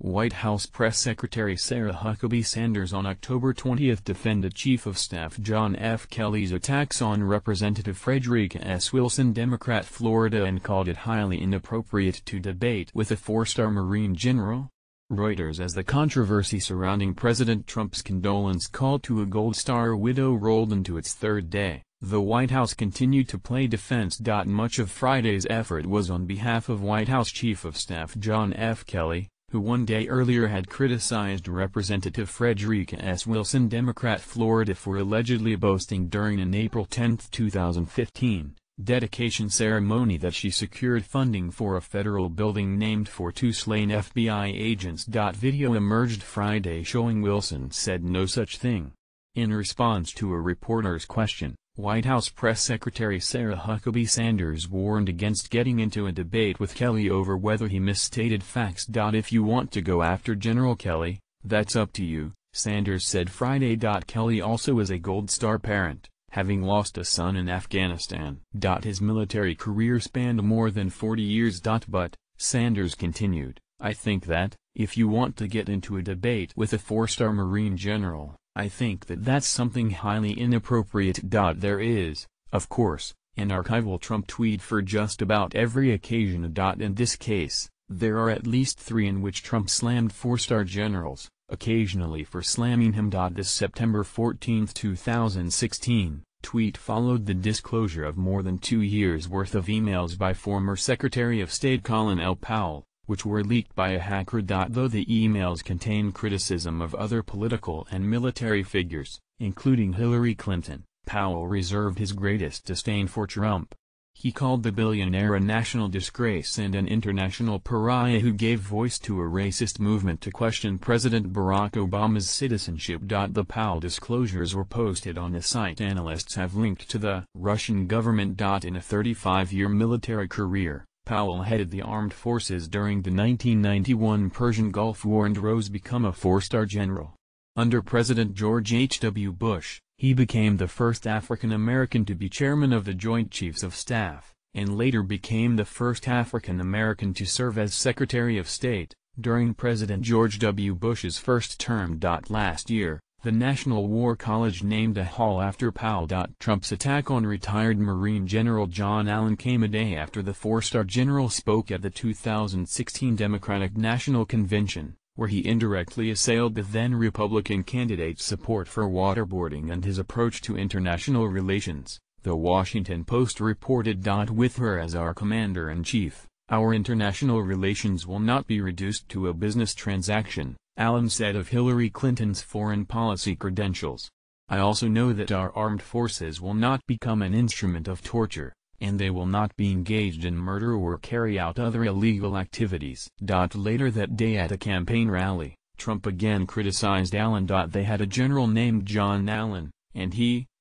White House Press Secretary Sarah Huckabee Sanders on October 20 defended Chief of Staff John F. Kelly's attacks on Representative Frederick S. Wilson, Democrat, Florida, and called it highly inappropriate to debate with a four-star Marine general. Reuters. As the controversy surrounding President Trump's condolence call to a Gold Star widow rolled into its third day, the White House continued to play defense. Much of Friday's effort was on behalf of White House Chief of Staff John F. Kelly, who one day earlier had criticized Representative Frederick S. Wilson, Democrat, Florida, for allegedly boasting during an April 10, 2015, dedication ceremony that she secured funding for a federal building named for two slain FBI agents. Video emerged Friday showing Wilson said no such thing. In response to a reporter's question, White House Press Secretary Sarah Huckabee Sanders warned against getting into a debate with Kelly over whether he misstated facts. If you want to go after General Kelly, that's up to you, Sanders said Friday. Kelly also is a Gold Star parent, having lost a son in Afghanistan. His military career spanned more than 40 years. But, Sanders continued, I think that, if you want to get into a debate with a four-star Marine general, I think that that's something highly inappropriate. There is, of course, an archival Trump tweet for just about every occasion. In this case, there are at least three in which Trump slammed four-star generals, occasionally for slamming him. This September 14, 2016, tweet followed the disclosure of more than 2 years' worth of emails by former Secretary of State Colin L. Powell, which were leaked by a hacker. Though the emails contain criticism of other political and military figures, including Hillary Clinton, Powell reserved his greatest disdain for Trump. He called the billionaire a national disgrace and an international pariah who gave voice to a racist movement to question President Barack Obama's citizenship. The Powell disclosures were posted on a site analysts have linked to the Russian government. In a 35-year military career, Powell headed the armed forces during the 1991 Persian Gulf War and rose to become a four-star general. Under President George H.W. Bush, he became the first African American to be chairman of the Joint Chiefs of Staff, and later became the first African American to serve as Secretary of State, during President George W. Bush's first term. Last year, the National War College named a hall after Powell. Trump's attack on retired Marine General John Allen came a day after the four-star general spoke at the 2016 Democratic National Convention, where he indirectly assailed the then Republican candidate's support for waterboarding and his approach to international relations, The Washington Post reported. With her as our commander-in-chief, our international relations will not be reduced to a business transaction, Allen said of Hillary Clinton's foreign policy credentials. I also know that our armed forces will not become an instrument of torture, and they will not be engaged in murder or carry out other illegal activities. Later that day at a campaign rally, Trump again criticized Allen. They had a general named John Allen, and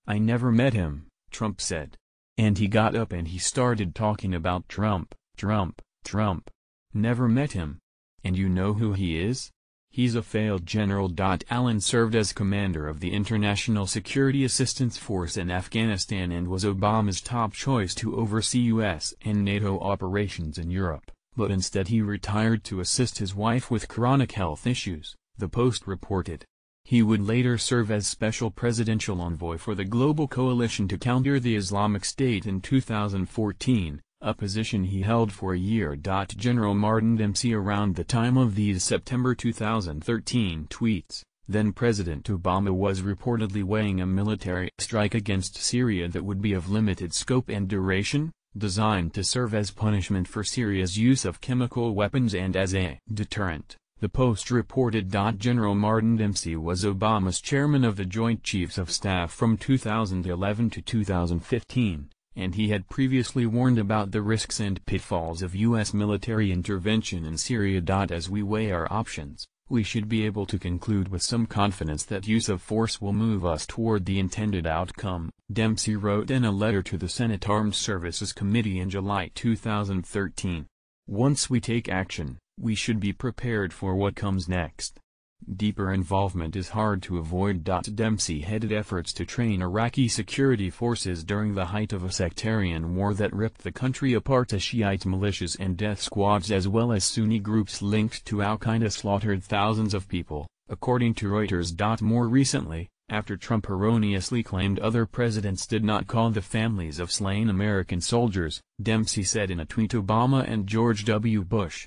I never met him, Trump said. And he got up and he started talking about Trump. Never met him. And you know who he is? He's a failed general. Allen served as commander of the International Security Assistance Force in Afghanistan and was Obama's top choice to oversee U.S. and NATO operations in Europe, but instead he retired to assist his wife with chronic health issues, the Post reported. He would later serve as special presidential envoy for the Global Coalition to counter the Islamic State in 2014. A position he held for a year. General Martin Dempsey around the time of these September 2013 tweets, then President Obama was reportedly weighing a military strike against Syria that would be of limited scope and duration, designed to serve as punishment for Syria's use of chemical weapons and as a deterrent, the Post reported. General Martin Dempsey was Obama's chairman of the Joint Chiefs of Staff from 2011 to 2015. And he had previously warned about the risks and pitfalls of U.S. military intervention in Syria. As we weigh our options, we should be able to conclude with some confidence that use of force will move us toward the intended outcome, Dempsey wrote in a letter to the Senate Armed Services Committee in July 2013. Once we take action, we should be prepared for what comes next. Deeper involvement is hard to avoid. Dempsey headed efforts to train Iraqi security forces during the height of a sectarian war that ripped the country apart as Shiite militias and death squads as well as Sunni groups linked to al-Qaeda slaughtered thousands of people, according to Reuters. More recently, after Trump erroneously claimed other presidents did not call the families of slain American soldiers, Dempsey said in a tweet Obama and George W. Bush,